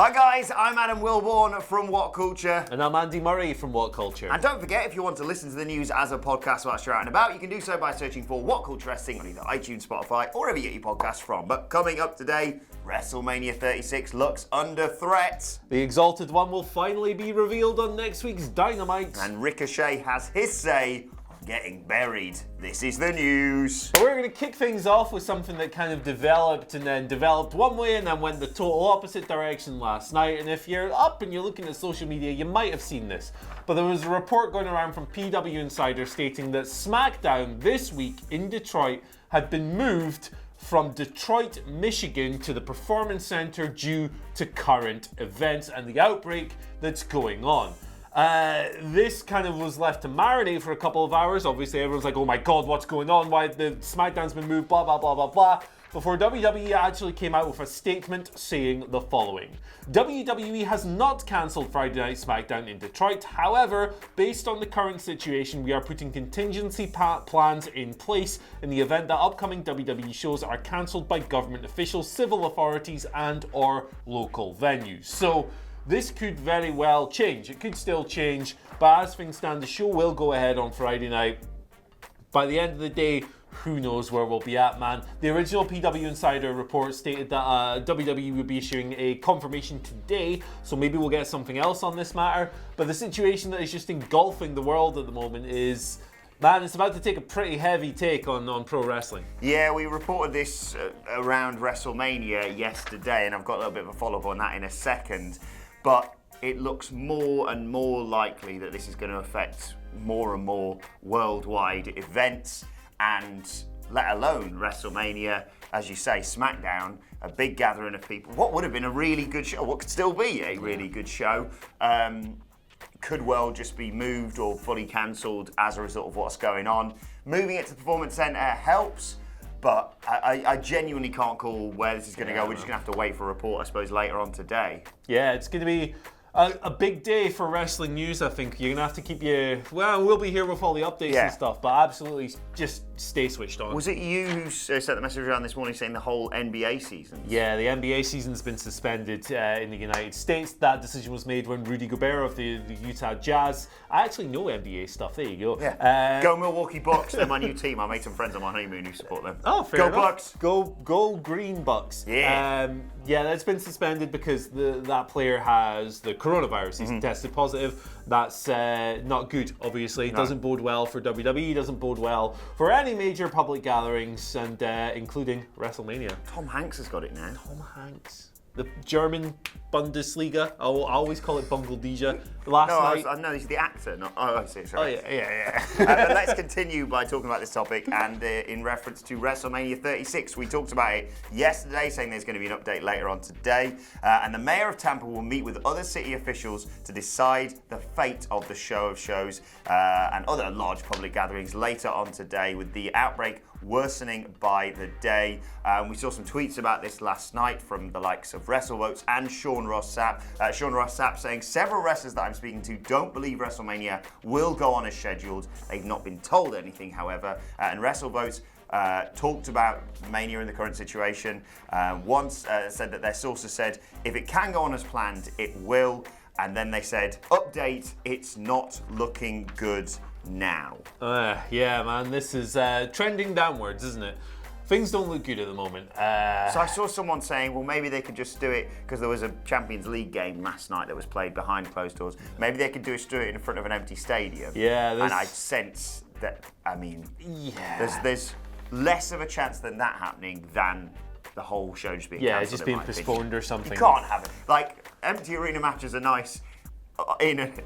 Hi guys, I'm Adam Wilborn from WhatCulture. And I'm Andy Murray from WhatCulture. And don't forget, if you want to listen to the news as a podcast whilst you're out and about, you can do so by searching for WhatCulture Wrestling on either iTunes, Spotify, or wherever you get your podcasts from. But coming up today, WrestleMania 36 looks under threat. The Exalted one will finally be revealed on next week's Dynamite. And Ricochet has his say on getting buried. This is the news. We're going to kick things off with something that kind of developed and then developed one way and then went the total opposite direction last night. And if you're up and you're looking at social media, you might have seen this. But there was a report going around from PW Insider stating that SmackDown this week in Detroit had been moved from Detroit, Michigan to the Performance Center due to current events and the outbreak that's going on. This kind of was left to marinate for a couple of hours. Obviously, everyone's like, oh my god, what's going on? Why the SmackDown's been moved, blah, blah, blah, blah, blah. Before WWE actually came out with a statement saying the following. WWE has not cancelled Friday Night SmackDown in Detroit. However, based on the current situation, we are putting contingency plans in place in the event that upcoming WWE shows are cancelled by government officials, civil authorities, and or local venues. So this could very well change. It could still change, but as things stand, the show will go ahead on Friday night. By the end of the day, who knows where we'll be at, man. The original PW Insider report stated that WWE would be issuing a confirmation today, so maybe we'll get something else on this matter. But the situation that is just engulfing the world at the moment is, man, it's about to take a pretty heavy take on pro wrestling. Yeah, we reported this around WrestleMania yesterday, and I've got a little bit of a follow-up on that in a second. But it looks more and more likely that this is going to affect more and more worldwide events, and let alone WrestleMania, as you say, SmackDown, a big gathering of people. What would have been a really good show, what could still be a really good show, could well just be moved or fully cancelled as a result of what's going on. Moving it to the Performance Center helps, but I genuinely can't call where this is going to go. We're just going to have to wait for a report, I suppose, later on today. Yeah, it's going to be a big day for wrestling news, I think. You're going to have to keep we'll be here with all the updates and stuff, but absolutely just stay switched on. Was it you who sent the message around this morning saying the whole NBA season? Yeah, the NBA season's been suspended in the United States. That decision was made when Rudy Gobert of the Utah Jazz. I actually know NBA stuff. There you go. Yeah. Go Milwaukee Bucks. They're my new team. I made some friends on my honeymoon who support them. Oh, fair enough. Go Bucks. Go Green Bucks. Yeah. That's been suspended because that player has the coronavirus. He's tested positive. That's not good, obviously. It doesn't bode well for WWE, doesn't bode well for any major public gatherings, and including WrestleMania. Tom Hanks has got it now. Tom Hanks. The German Bundesliga. I'll always call it Bundesliga. No, he's the actor. I see. Sorry. Oh, yeah. But let's continue by talking about this topic, and in reference to WrestleMania 36. We talked about it yesterday, saying there's going to be an update later on today. And the mayor of Tampa will meet with other city officials to decide the fate of the show of shows and other large public gatherings later on today, with the outbreak worsening by the day. We saw some tweets about this last night from the likes of WrestleVotes and Sean Ross Sapp. Sean Ross Sapp saying, several wrestlers that I'm speaking to don't believe WrestleMania will go on as scheduled. They've not been told anything, however. And WrestleVotes talked about Mania in the current situation. Once said that their sources said, if it can go on as planned, it will. And then they said, update, it's not looking good now. Yeah, man, this is trending downwards, isn't it? Things don't look good at the moment. So I saw someone saying, well, maybe they could just do it because there was a Champions League game last night that was played behind closed doors. Maybe they could do it in front of an empty stadium. Yeah, and I sense that, there's less of a chance than that happening than the whole show just being cancelled. Yeah, just being postponed or something. You can't have it. Like, empty arena matches are nice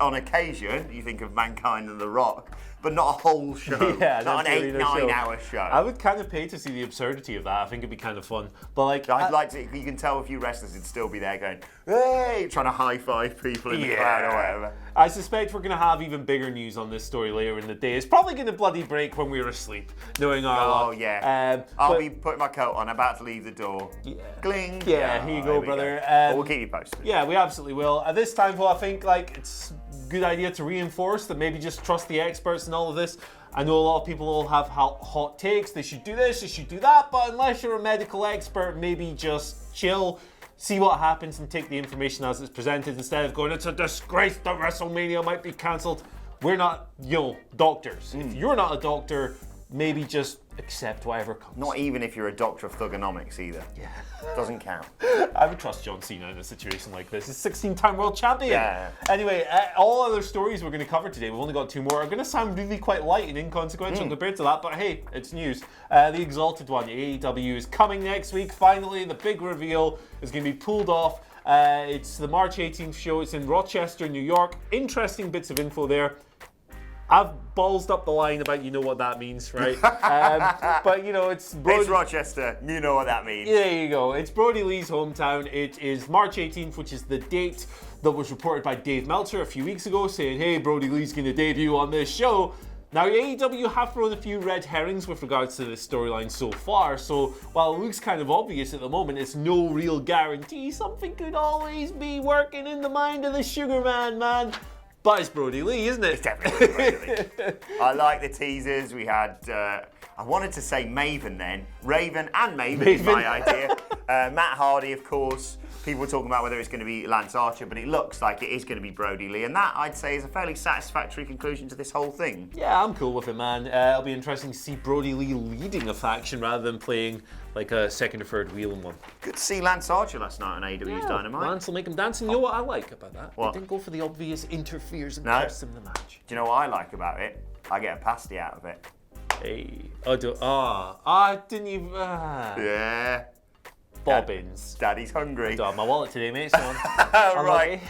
on occasion. You think of Mankind and The Rock, but not a whole show. Yeah, not an 8-9 hour show. I would kind of pay to see the absurdity of that. I think it'd be kind of fun. But like, I'd like to. You can tell a few wrestlers would still be there going, hey, trying to high five people in the crowd or whatever. I suspect we're going to have even bigger news on this story later in the day. It's probably going to bloody break when we're asleep, knowing our luck. Oh, yeah. I'll be putting my coat on, about to leave the door. Yeah. Gling. Yeah, here you go, brother. But we'll keep you posted. Yeah, we absolutely will. At this time, I think it's a good idea to reinforce that maybe just trust the experts in all of this. I know a lot of people will have hot takes. They should do this, they should do that. But unless you're a medical expert, maybe just chill. see what happens and take the information as it's presented instead of going, it's a disgrace that WrestleMania might be cancelled. We're not, doctors. If you're not a doctor, maybe just accept whatever comes. Not even if you're a doctor of thugonomics either. Yeah. Doesn't count. I would trust John Cena in a situation like this. He's 16-time world champion. Yeah. Anyway, all other stories we're going to cover today, we've only got 2 more, are going to sound really quite light and inconsequential compared to that, but hey, it's news. The Exalted one, AEW, is coming next week. Finally, the big reveal is going to be pulled off. It's the March 18th show. It's in Rochester, New York. Interesting bits of info there. I've ballsed up the line about what that means, right? But it's Brody. It's Rochester. You know what that means. There you go. It's Brody Lee's hometown. It is March 18th, which is the date that was reported by Dave Meltzer a few weeks ago, saying, hey, Brody Lee's going to debut on this show. Now, AEW have thrown a few red herrings with regards to this storyline so far, so while it looks kind of obvious at the moment, it's no real guarantee. Something could always be working in the mind of the Sugar Man. But it's Brody Lee, isn't it? It's definitely Brody Lee. I like the teasers. We had, I wanted to say Maven then. Raven and Maven is my idea. Matt Hardy, of course. People were talking about whether it's going to be Lance Archer, but it looks like it is going to be Brody Lee. And that, I'd say, is a fairly satisfactory conclusion to this whole thing. Yeah, I'm cool with it, man. It'll be interesting to see Brody Lee leading a faction rather than playing like a second or third wheel in one. Good to see Lance Archer last night on AEW's Dynamite. Lance will make him dance. And you know what I like about that? What? They didn't go for the obvious interferes and No. cost him the match. Do you know what I like about it? I get a pasty out of it. Hey. I didn't even... Yeah. Bobbins. Daddy's hungry. I don't have my wallet today, mate, so Right.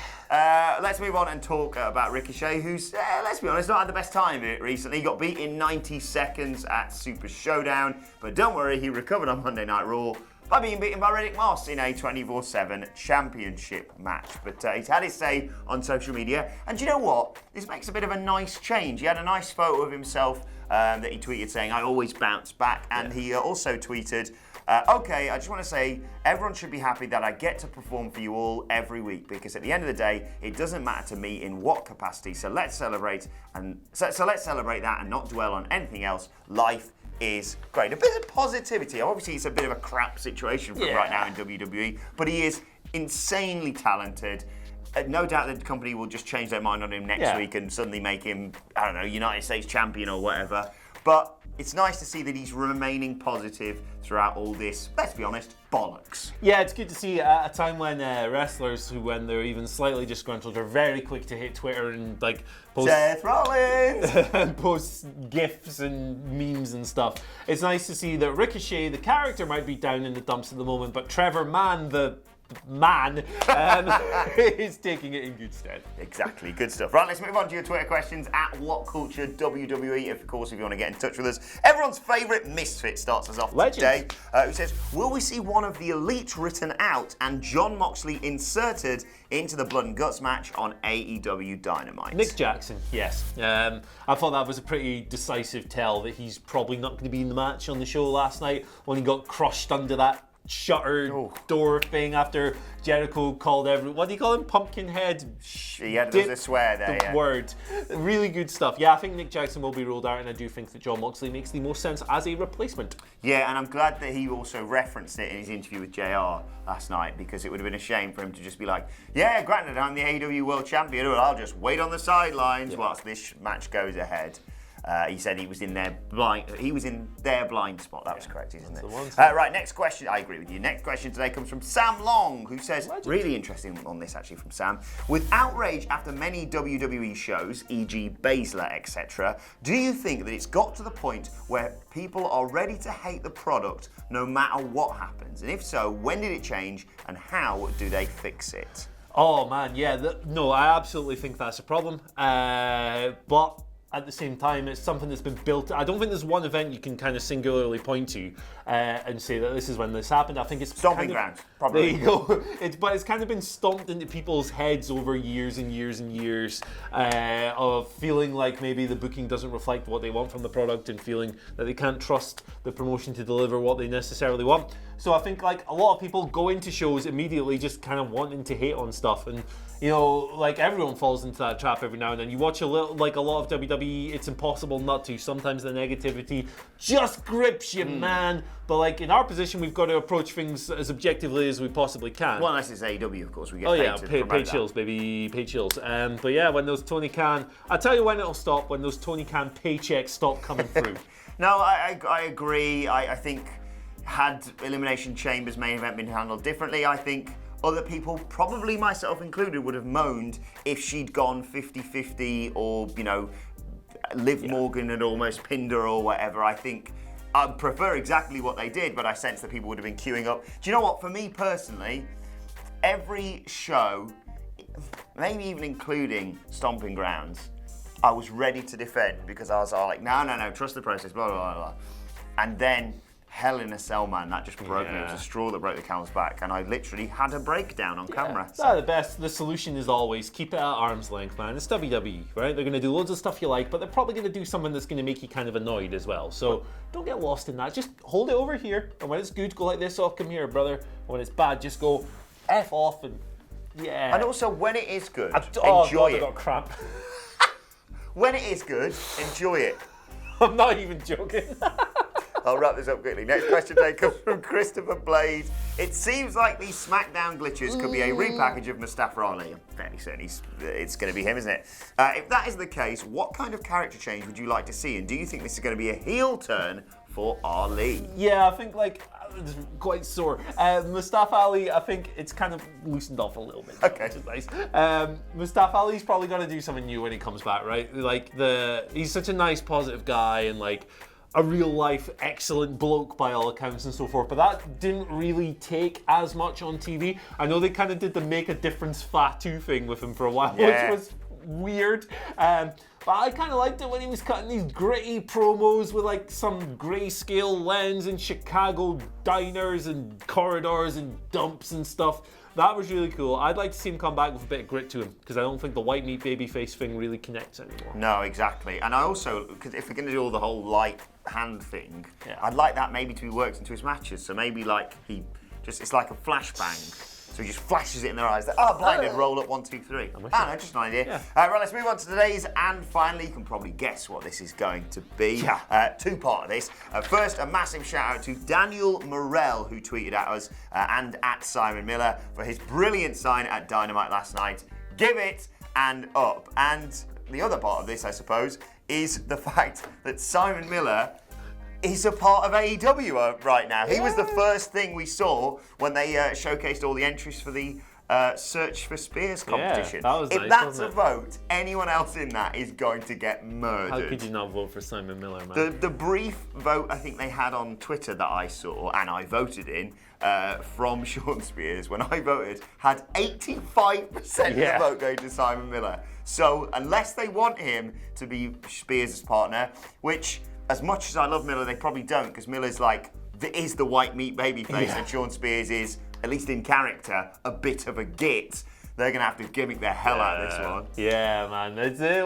Let's move on and talk about Ricochet, who's, let's be honest, not had the best time of it recently. He got beat in 90 seconds at Super Showdown, but don't worry, he recovered on Monday Night Raw by being beaten by Riddick Moss in a 24/7 championship match. But he's had his say on social media, and do you know what? This makes a bit of a nice change. He had a nice photo of himself that he tweeted saying, I always bounce back, and he also tweeted, okay, I just want to say everyone should be happy that I get to perform for you all every week, because at the end of the day, it doesn't matter to me in what capacity. So let's celebrate so let's celebrate that and not dwell on anything else. Life is great. A bit of positivity. Obviously, it's a bit of a crap situation for him right now in WWE, but he is insanely talented. No doubt the company will just change their mind on him next week and suddenly make him, I don't know, United States champion or whatever. But it's nice to see that he's remaining positive throughout all this, let's be honest, bollocks. Yeah, it's good to see at a time when wrestlers who, when they're even slightly disgruntled, are very quick to hit Twitter and post Seth Rollins! and post GIFs and memes and stuff. It's nice to see that Ricochet, the character, might be down in the dumps at the moment, but Trevor Mann, the man, is taking it in good stead. Exactly, good stuff. Right, let's move on to your Twitter questions at WhatCulture WWE. Of course, if you want to get in touch with us. Everyone's favourite misfit starts us off today, who says, will we see one of the Elite written out and Jon Moxley inserted into the Blood and Guts match on AEW Dynamite? Nick Jackson, yes. I thought that was a pretty decisive tell that he's probably not going to be in the match on the show last night when he got crushed under that shutter door thing after Jericho called what do you call him? Pumpkinhead? Yeah, there's a swear there, the word. Really good stuff. Yeah, I think Nick Jackson will be ruled out, and I do think that Jon Moxley makes the most sense as a replacement. Yeah, and I'm glad that he also referenced it in his interview with JR last night, because it would have been a shame for him to just be like, yeah, granted, I'm the AEW World Champion, but I'll just wait on the sidelines whilst this match goes ahead. He said he was in their blind spot. That was correct, isn't it? Right, next question. I agree with you. Next question today comes from Sam Long, who says, really interesting on this actually from Sam. With outrage after many WWE shows, e.g. Baszler, etc., do you think that it's got to the point where people are ready to hate the product no matter what happens? And if so, when did it change and how do they fix it? Oh man, yeah. No, I absolutely think that's a problem. But at the same time, it's something that's been built. I don't think there's one event you can kind of singularly point to and say that this is when this happened. I think it's stomping ground, probably. There you go. But it's kind of been stomped into people's heads over years and years and years of feeling like maybe the booking doesn't reflect what they want from the product and feeling that they can't trust the promotion to deliver what they necessarily want. So I think like a lot of people go into shows immediately just kind of wanting to hate on stuff, and you know, like everyone falls into that trap every now and then. You watch a lot of WWE, it's impossible not to. Sometimes the negativity just grips you, man. But like in our position, we've got to approach things as objectively as we possibly can. Well, unless it's AEW, of course, we get paid to promote paid that. chills, baby, paid chills. But yeah, when those Tony Khan, I'll tell you when it'll stop, when those Tony Khan paychecks stop coming through. No, I agree. I think had Elimination Chamber's main event been handled differently, I think other people, probably myself included, would have moaned if she'd gone 50-50 or, you know, Liv Morgan had almost pinned her or whatever. I think I'd prefer exactly what they did, but I sense that people would have been queuing up. Do you know what? For me personally, every show, maybe even including Stomping Grounds, I was ready to defend because I was like, no, trust the process, blah, blah, blah, blah. And then Hell in a Cell, man, that just broke me. It was a straw that broke the camel's back, and I literally had a breakdown on camera. So. The solution is always keep it at arm's length, man. It's WWE, right? They're going to do loads of stuff you like, but they're probably going to do something that's going to make you kind of annoyed as well. So don't get lost in that. Just hold it over here, and when it's good, go like this. Oh, come here, brother. When it's bad, just go F off and yeah. And also, when it is good, enjoy it. I got cramp. When it is good, enjoy it. I'm not even joking. I'll wrap this up quickly. Next question today comes from Christopher Blade. It seems like these SmackDown glitches could be a repackage of Mustafa Ali. I'm fairly certain it's going to be him, isn't it? If that is the case, what kind of character change would you like to see? And do you think this is going to be a heel turn for Ali? Yeah, I think like it's quite sore. Mustafa Ali, I think it's kind of loosened off a little bit, okay, which is nice. Mustafa Ali's probably going to do something new when he comes back, right? Like he's such a nice, positive guy, and like a real life excellent bloke by all accounts and so forth, but that didn't really take as much on TV. I know they kind of did the make a difference Fatu thing with him for a while, which was weird. But I kind of liked it when he was cutting these gritty promos with like some grayscale lens in Chicago diners and corridors and dumps and stuff. That was really cool. I'd like to see him come back with a bit of grit to him, because I don't think the white meat babyface thing really connects anymore. No, exactly. And I also, because if we're going to do all the whole light hand thing, I'd like that maybe to be worked into his matches. So maybe like it's like a flashbang. So he just flashes it in their eyes. Blinded, roll up, 1, 2, 3. No, just an idea. Yeah. Right, let's move on to today's, and finally, you can probably guess what this is going to be. Two-part of this. First, a massive shout out to Daniel Morell, who tweeted at us, and at Simon Miller, for his brilliant sign at Dynamite last night. Give it and up. And the other part of this, I suppose, is the fact that Simon Miller is a part of AEW right now. He was the first thing we saw when they showcased all the entries for the Search for Spears competition. That was if nice, that's wasn't a vote, anyone else in that is going to get murdered. How could you not vote for Simon Miller, man? The brief vote I think they had on Twitter that I saw, and I voted in, from Sean Spears, when I voted, had 85% of the vote going to Simon Miller. So unless they want him to be Spears' partner, which, as much as I love Miller, they probably don't, because Miller's like, is the white meat babyface, and Sean Spears is, at least in character, a bit of a git. They're going to have to gimmick the hell out of this one. Yeah, man.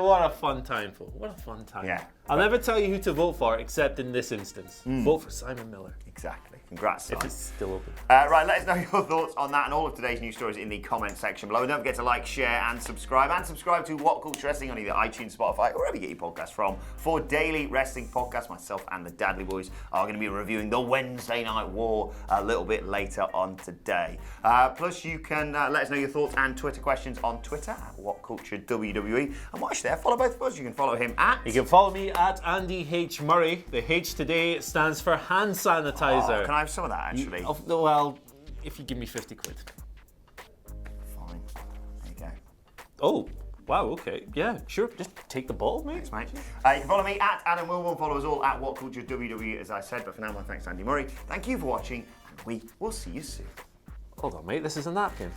What a fun time for. What a fun time. Yeah. I'll never tell you who to vote for, except in this instance. Vote for Simon Miller. Exactly. Congrats, Simon. If it's still open. Right, let us know your thoughts on that and all of today's news stories in the comment section below. And don't forget to like, share, and subscribe. And subscribe to WhatCulture Wrestling on either iTunes, Spotify, or wherever you get your podcasts from. For daily wrestling podcasts, myself and the Dadley Boys are going to be reviewing the Wednesday Night War a little bit later on today. Plus, you can let us know your thoughts and Twitter questions on Twitter at WhatCultureWWE. And watch there, follow both of us. You can follow him at... You can follow me at Andy H. Murray. The H today stands for hand sanitizer. Can I have some of that, actually? Well, if you give me 50 quid. Fine. There you go. Oh, wow, okay. Yeah, sure. Just take the ball, mate. Thanks, mate. You can follow me at Adam Wilborn. Follow us all at WhatCultureWWE, as I said. But for now, my thanks to Andy Murray. Thank you for watching, and we will see you soon. Hold on, mate. This is a napkin.